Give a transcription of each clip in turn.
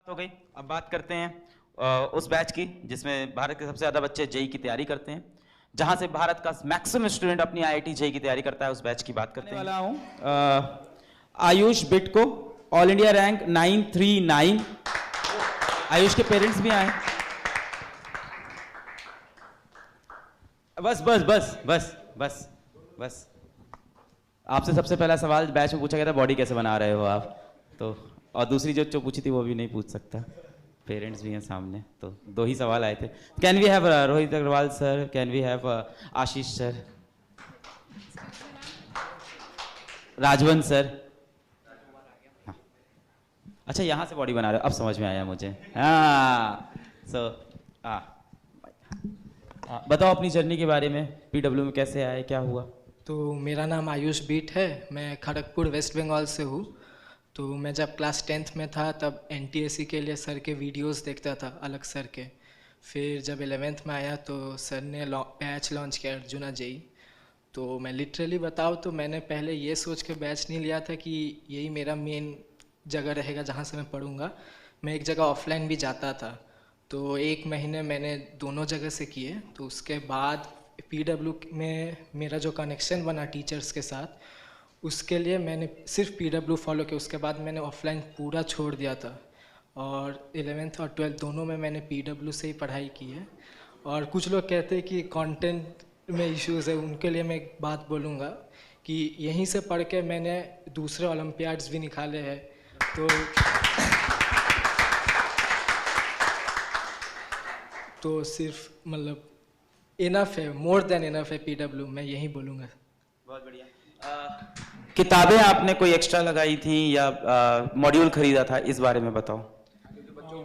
हो गई। अब बात करते हैं उस बैच की जिसमें भारत के सबसे ज़्यादा बच्चे जेई की तैयारी करते हैं, जहां से भारत का मैक्सिमम स्टूडेंट अपनी आईआईटी जेई की तैयारी करता है। उस बैच की बात करने वाला हूं आयुष बिट को, ऑल इंडिया रैंक 939। आयुष के पेरेंट्स भी आए। बस बस बस बस बस बस। आपसे सबसे पहला सवाल बैच में पूछा गया था, बॉडी कैसे बना रहे हो आप, तो और दूसरी जो पूछी थी वो भी नहीं पूछ सकता, पेरेंट्स भी हैं सामने, तो दो ही सवाल आए थे। Can we have Rohit Agarwal sir, can we have Ashish sir, Rajwant sir. हाँ। अच्छा, यहाँ से बॉडी बना रहे हो, अब समझ में आया मुझे। हाँ सो बताओ अपनी जर्नी के बारे में, पीडब्ल्यू में कैसे आए, क्या हुआ? तो मेरा नाम आयुष बीट है, मैं खड़गपुर वेस्ट बंगाल से हूँ। तो मैं जब क्लास 10th में था तब एनटीएससी के लिए सर के वीडियोस देखता था, अलग सर के। फिर जब 11th में आया तो सर ने बैच लॉन्च किया अर्जुना जेई। तो मैं लिटरली बताऊँ तो मैंने पहले ये सोच के बैच नहीं लिया था कि यही मेरा मेन जगह रहेगा जहाँ से मैं पढ़ूँगा। मैं एक जगह ऑफलाइन भी जाता था, तो 1 महीने मैंने दोनों जगह से किए। तो उसके बाद पीडब्ल्यू में मेरा जो कनेक्शन बना टीचर्स के साथ, उसके लिए मैंने सिर्फ पीडब्ल्यू फॉलो किया। उसके बाद मैंने ऑफलाइन पूरा छोड़ दिया था, और 11th और 12th दोनों में मैंने पीडब्ल्यू से ही पढ़ाई की है। और कुछ लोग कहते हैं कि कंटेंट में इश्यूज़ है, उनके लिए मैं एक बात बोलूँगा कि यहीं से पढ़ के मैंने दूसरे ओलंपियाड्स भी निकाले हैं। तो सिर्फ मतलब इनफ है, मोर देन इनफ है पीडब्ल्यू, मैं यही बोलूँगा। बहुत बढ़िया। किताबें आपने कोई एक्स्ट्रा लगाई थी या मॉड्यूल खरीदा था, इस बारे में बताओ।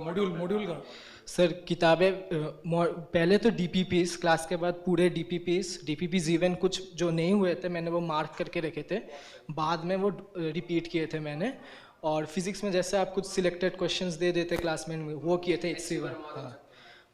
मॉड्यूल का सर, किताबें पहले तो डीपीपीस, क्लास के बाद पूरे डीपीपीस इवन कुछ जो नहीं हुए थे मैंने वो मार्क करके रखे थे, बाद में वो रिपीट किए थे मैंने। और फिजिक्स में जैसे आप कुछ सिलेक्टेड क्वेश्चंस दे देते क्लासमेट में, वो किए थे HC1। हाँ,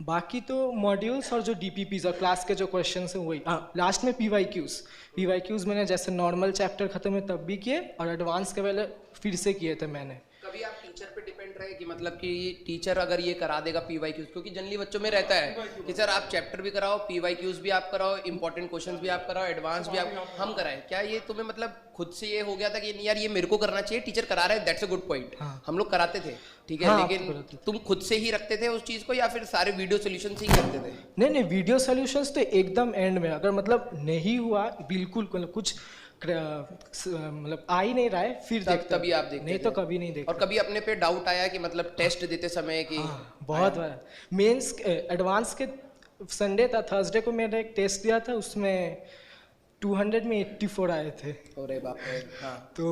बाकी तो मॉड्यूल्स और जो डीपीपीज और क्लास के जो क्वेश्चंस हैं वही। हाँ, लास्ट में पीवाईक्यूज मैंने जैसे नॉर्मल चैप्टर खत्म है तब भी किए, और एडवांस के पहले फिर से किए थे मैंने। कभी आप टीचर पे डिपेंड रहे कि मतलब कि टीचर अगर ये करा देगा पीवाईक्यूज, क्योंकि जनरली बच्चों में रहता है कि सर आप चैप्टर भी कराओ, पीवाईक्यूज भी आप कराओ, इंपॉर्टेंट क्वेश्चंस भी आप कराओ, एडवांस भी आप हम कराएं, क्या ये तुम्हें मतलब खुद से ये हो गया था कि नहीं यार ये मेरे को करना चाहिए, टीचर करा रहे हैं, दैट्स अ गुड पॉइंट। हम लोग कराते थे, ठीक है, हाँ, लेकिन तुम खुद से ही रखते थे उस चीज को या फिर सारे वीडियो सोल्यूशन से ही करते थे? नहीं, वीडियो सॉल्यूशंस तो एकदम एंड में, अगर मतलब नहीं हुआ बिल्कुल, मतलब कुछ मतलब आ ही नहीं रहा है फिर तभी आप देखते नहीं थे। तो कभी नहीं देखते। और कभी अपने पे डाउट आया कि मतलब टेस्ट देते समय कि बहुत बार मेंस एडवांस के संडे था, थर्सडे को मैंने एक टेस्ट दिया था, उसमें 200 में 84 आए थे। अरे बाप रे। हाँ, तो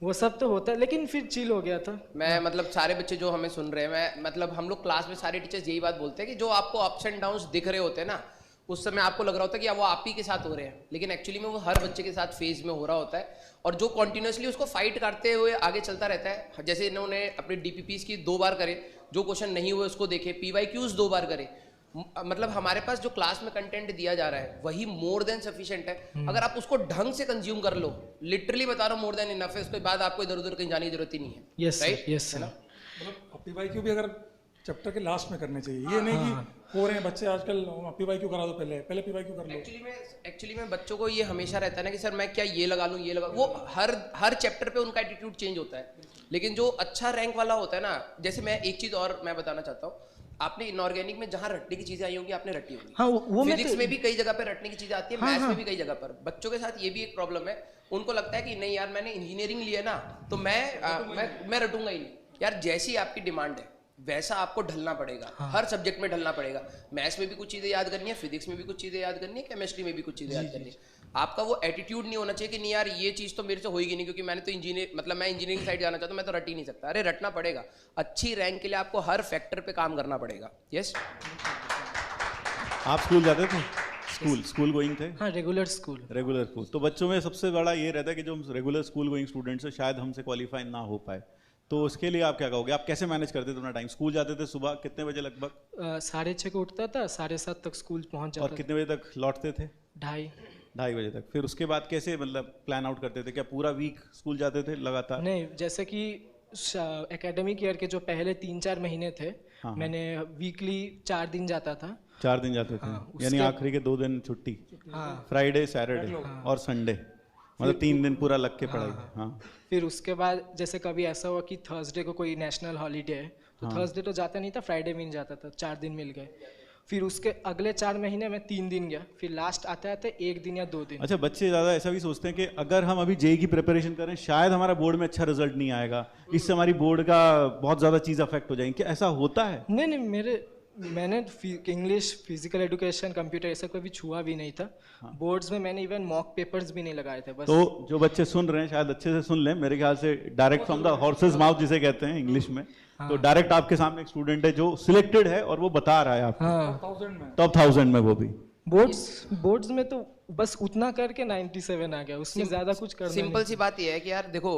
वो सब तो होता है, लेकिन फिर चिल हो गया था। मैं मतलब सारे बच्चे जो हमें सुन रहे हैं, मैं मतलब हम लोग क्लास में सारे टीचर्स यही बात बोलते हैं कि जो आपको अप्स एंड डाउन्स दिख रहे होते हैं ना, उस समय आपको लग रहा होता है कि वो आप ही के साथ हो रहे हैं, लेकिन एक्चुअली में वो हर बच्चे के साथ फेज में हो रहा होता है। और जो कॉन्टिन्यूसली उसको फाइट करते हुए आगे चलता रहता है, जैसे इन्होंने अपने डीपीपीस की 2 बार करे, जो क्वेश्चन नहीं हुए उसको देखे, पीवाईक्यूज 2 बार करे, मतलब हमारे पास जो क्लास में कंटेंट दिया जा रहा है वही मोर देन सफिशिएंट है। अगर आप उसको ढंग से कंज्यूम कर लो, लिटरली बता रहा हूँ, मोर देन इनफ है। उसके बाद आपको इधर उधर कहीं जाने की जरूरत ही नहीं है। यस राइट, यस है ना? मतलब पीवाईक्यू भी अगर चैप्टर के लास्ट में करने चाहिए, ये नहीं कि हो रहे हैं बच्चे आजकल पीवाईक्यू करा दो, पहले पीवाईक्यू कर लो। एक्चुअली में बच्चों को ये हमेशा रहता है ना कि सर मैं क्या ये लगा लूँ, ये लगा, वो हर चैप्टर पे उनका एटीट्यूड चेंज होता है। लेकिन जो अच्छा रैंक वाला होता है ना, जैसे मैं एक चीज और मैं बताना चाहता हूँ, आपने इनऑर्गेनिक में जहां रटने की चीजें आई होंगी आपने रटी होंगी। हाँ, वो फिजिक्स में भी कई जगह पे रटने की चीजें आती है, मैथ्स में भी कई जगह पर। बच्चों के साथ ये भी एक प्रॉब्लम है, उनको लगता है कि नहीं यार मैंने इंजीनियरिंग ली है ना, तो मैं रटूंगा ही नहीं। यार जैसी आपकी डिमांड है वैसा आपको ढलना पड़ेगा। हर सब्जेक्ट में ढलना पड़ेगा। मैथ्स में भी कुछ चीजें याद करनी है, फिजिक्स में भी कुछ चीजें याद करनी है, केमिस्ट्री में भी कुछ चीजें याद करनी है। आपका वो एटीट्यूड नहीं होना चाहिए कि नहीं यार ये चीज तो मेरे से होगी नहीं, क्योंकि मैंने तो मैं इंजीनियरिंग साइड जाना चाहता हूँ, मैं तो रट ही नहीं सकता। अरे रटना पड़ेगा। अच्छी रैंक के लिए आपको हर फैक्टर पे काम करना पड़ेगा। यस। आप स्कूल जाते थे? स्कूल गोइंग थे? हाँ, रेगुलर स्कूल। तो बच्चों में सबसे बड़ा ये रहता है कि जो रेगुलर स्कूल गोइंग स्टूडेंट्स है शायद हमसे क्वालिफाई ना हो पाए, तो उसके लिए आप क्या कहोगे? आप कैसे मैनेज करते थे अपना टाइम? स्कूल जाते थे सुबह कितने बजे लगभग? 6:30 को उठता था, 7:30 तक स्कूल पहुंच जाता और कितने बजे तक लौटते थे? 2:30 बजे तक। फिर उसके बाद कैसे मतलब प्लान आउट करते थे? क्या पूरा वीक स्कूल जाते थे लगातार? नहीं, जैसे कि एकेडमिक ईयर के जो पहले 3-4 महीने थे, हाँ। मैंने वीकली 4 दिन जाता था। 4 दिन जाते थे, यानी आखिरी के 2 दिन छुट्टी, हाँ। फ्राइडे सैटरडे और संडे, मतलब 3 दिन पूरा लग के पढ़ाई। हाँ। फिर उसके बाद जैसे कभी ऐसा हुआ कि थर्सडे को कोई नेशनल हॉलीडे है, तो थर्सडे तो जाता नहीं था, फ्राइडे में ही जाता था, 4 दिन मिल गए। फिर उसके अगले 4 महीने में 3 दिन गया, फिर लास्ट आते आते 1 दिन या 2 दिन। अच्छा, बच्चे ज़्यादा ऐसा भी सोचते हैं कि अगर हम अभी जेई की प्रिपरेशन करें शायद हमारा बोर्ड में अच्छा रिजल्ट नहीं आएगा, इससे हमारी बोर्ड का बहुत ज़्यादा चीज़ अफेक्ट हो जाएंगी, क्या ऐसा होता है? नहीं, मैंने इंग्लिश, फिजिकल एजुकेशन, कंप्यूटर ये सब कभी छुआ भी नहीं था। बोर्ड्स में मैंने इवन मॉक पेपर्स भी नहीं लगाए थे। बस तो जो बच्चे सुन रहे हैं शायद अच्छे से सुन लें, मेरे ख्याल से direct from the horses mouth जिसे कहते हैं इंग्लिश में, तो डायरेक्ट आपके सामने एक स्टूडेंट है जो सिलेक्टेड है और वो बता रहा है आपको। हाँ, टॉप 1000 में वो भी। बोर्ड्स में तो बस उतना करके 97 आ गया, उसमें ज्यादा कुछ करना सिंपल सी बात यह है कि यार देखो,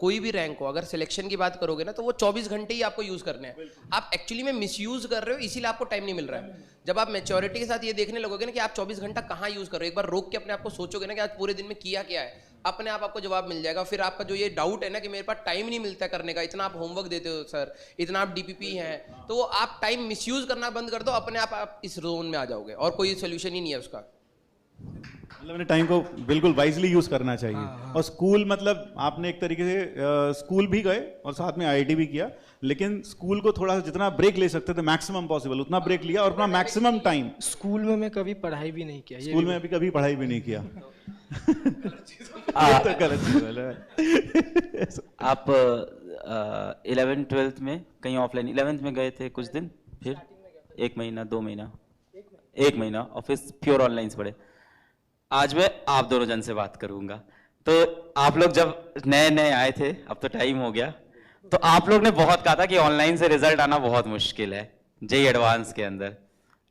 कोई भी रैंक हो, अगर सिलेक्शन की बात करोगे ना, तो वो 24 घंटे ही आपको यूज करने हैं। आप एक्चुअली में मिसयूज कर रहे हो, इसीलिए आपको टाइम नहीं मिल रहा है। जब आप मैच्योरिटी के साथ ये देखने लगोगे ना कि आप 24 घंटा कहाँ यूज कर रहे हो, एक बार रोक के अपने आप को सोचोगे ना कि आज पूरे दिन में किया क्या है, अपने आप आपको जवाब मिल जाएगा। फिर आपका जो ये डाउट है ना कि मेरे पास टाइम नहीं मिलता करने का, इतना आप होमवर्क देते हो सर, इतना आप डीपीपी हैं, तो वो आप टाइम मिसयूज करना बंद कर दो, अपने आप इस जोन में आ जाओगे और कोई सोल्यूशन ही नहीं है उसका। मतलब अपने टाइम को बिल्कुल वाइजली यूज करना चाहिए। और स्कूल, मतलब आपने एक तरीके से स्कूल भी गए और साथ में आईआईटी भी किया, लेकिन स्कूल को थोड़ा सा जितना ब्रेक ले सकते थे मैक्सिमम पॉसिबल उतना ब्रेक लिया और अपना मैक्सिमम टाइम। स्कूल में मैं कभी पढ़ाई भी नहीं किया। स्कूल में अभी कभी पढ़ाई भी नहीं किया। ये तो गलत चीज़ है। आप 11th-12th में कहीं ऑफलाइन, 11th में गए थे कुछ दिन, फिर 1 महीना 2 महीना 1 महीना और फिर प्योर ऑनलाइन पढ़े। आज मैं आप दोनों जन से बात करूंगा। तो आप लोग जब नए नए आए थे, अब तो टाइम हो गया, तो आप लोग ने बहुत कहा था कि ऑनलाइन से रिजल्ट आना बहुत मुश्किल है जेई एडवांस के अंदर।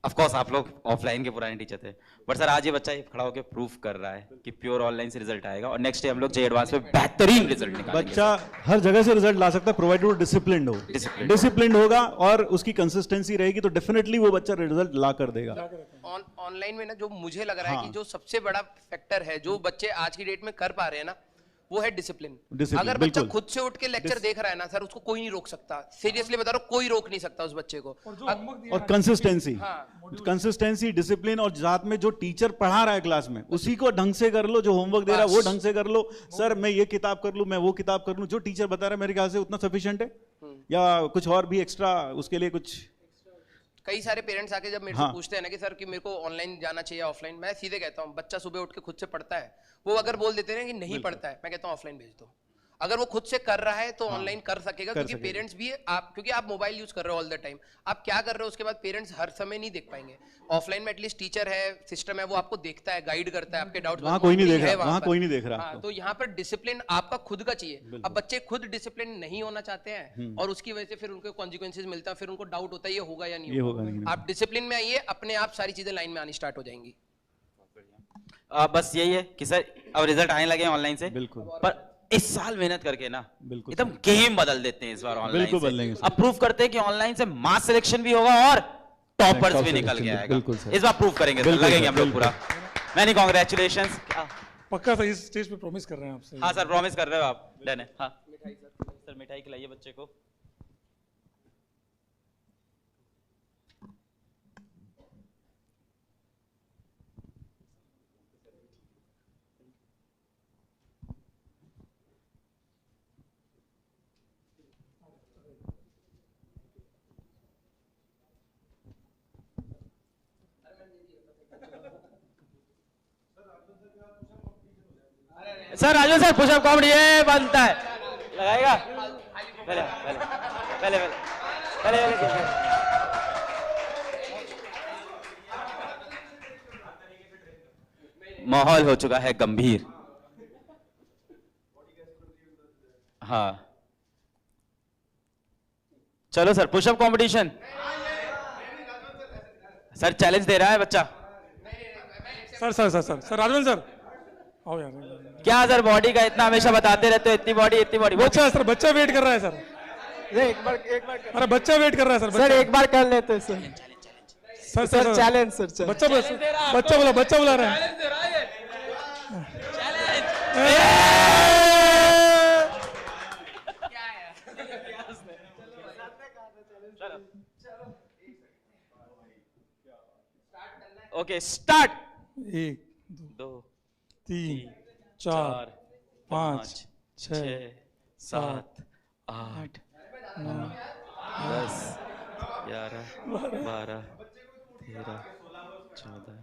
ऑफ कोर्स आप लोग ऑफलाइन के पुराने टीचर थे, बट सर आज ये बच्चा खड़ा होकर प्रूफ कर रहा है कि प्योर ऑनलाइन से रिजल्ट आएगा और नेक्स्ट डे हम लोग जेई एडवांस में बेहतरीन रिजल्ट निकालेंगे। बच्चा हर जगह से रिजल्ट ला सकता है प्रोवाइडेड वो डिसिप्लिन्ड हो। डिसिप्लिन्ड होगा और उसकी कंसिस्टेंसी रहेगी तो डेफिनेटली वो बच्चा रिजल्ट ला कर देगा। ऑनलाइन में ना जो मुझे लग रहा है कि जो सबसे बड़ा फैक्टर है जो बच्चे आज की डेट में कर पा रहे हैं ना, वो है डिसिप्लिन। अगर बच्चा खुद से उठ के लेक्चर देख रहा है ना सर, उसको कोई नहीं रोक सकता। सीरियसली बता रहा हूँ, कोई रोक नहीं सकता उस बच्चे को। और कंसिस्टेंसी, कंसिस्टेंसी, डिसिप्लिन, और साथ में जो टीचर पढ़ा रहा है क्लास में उसी को ढंग से कर लो, जो होमवर्क दे रहा है वो ढंग से कर लो। सर मैं ये किताब कर लूं, मैं वो किताब कर लूं, जो टीचर बता रहा है मेरे ख्याल से उतना सफिशिएंट है, या कुछ और भी एक्स्ट्रा उसके लिए कुछ? कई सारे पेरेंट्स आके जब मेरे से पूछते हैं ना कि सर कि मेरे को ऑनलाइन जाना चाहिए ऑफलाइन, मैं सीधे कहता हूँ बच्चा सुबह उठ के खुद से पढ़ता है। वो अगर बोल देते हैं कि नहीं पढ़ता है, मैं कहता हूँ ऑफलाइन भेज दो। अगर वो खुद से कर रहा है तो ऑनलाइन कर सकेगा, क्योंकि पेरेंट्स भी आप, क्योंकि आप मोबाइल यूज कर रहे हो ऑल द टाइम, आप क्या कर रहे हो उसके बाद पेरेंट्स हर समय नहीं देख पाएंगे। ऑफलाइन में एटलीस्ट टीचर है, सिस्टम है, वो आपको देखता है, गाइड करता है, आपके डाउट्स वहाँ कोई नहीं देख रहा, वहाँ कोई नहीं देख रहा। तो यहाँ पर डिसिप्लिन आपका खुद का चाहिए। अब बच्चे खुद डिसिप्लिन नहीं होना चाहते हैं और उसकी वजह से फिर उनको कॉन्सिक्वेंसेज मिलता है, फिर उनको डाउट होता है ये होगा या नहीं होगा। आप डिसिप्लिन में आइए, अपने आप सारी चीजें लाइन में आनी स्टार्ट हो जाएंगी। बस यही है कि सर अब रिजल्ट आने लगे ऑनलाइन से, बिल्कुल, पर इस साल मेहनत करके ना बिल्कुल एकदम गेम बदल देते हैं इस बार ऑनलाइन बिल्कुल से। बदलेंगे सर। अब प्रूफ करते हैं कि ऑनलाइन से मास सिलेक्शन भी होगा और टॉपर्स भी निकल के आएगा। बिल्कुल सर। इस बार प्रूफ करेंगे सर, लगेंगे हम लोग पूरा। Many congratulations. पक्का सही स्टेज पे प्रॉमिस कर रहे हैं आपसे। हाँ सर, प्रॉमिस कर रहे हो आप। डन है। हाँ सर, मिठाई खिलाइए बच्चे को। Sir Raju sir pushup comedy ये बनता है, लगाएगा पहले पहले पहले पहले पहले। माहौल हो चुका है गंभीर। हाँ चलो sir, pushup competition. Sir challenge दे रहा है बच्चा। Sir sir sir sir sir Rajvan sir आओ यार। क्या सर, बॉडी का इतना हमेशा बताते रहते हो, इतनी बॉडी इतनी बॉडी। बच्चा सर, बच्चा वेट कर रहा है सर। एक बार अरे बच्चा वेट कर रहा है सर। सर एक बार कर लेते हैं sir. Sir sir challenge sir, बच्चा बुला रहा है। Okay start. 1 2 3 4 5 6 7 8 9 10 11 12 13 14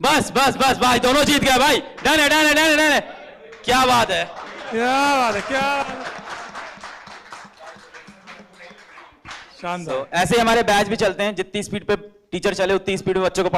बस बस बस भाई दोनों जीत गए भाई। डन है डन है डन है डन है। क्या बात है, क्या बात है, क्या शानदार। ऐसे ही हमारे बैच भी चलते हैं, जितनी स्पीड पे टीचर चले उतनी स्पीड में बच्चों को पढ़ना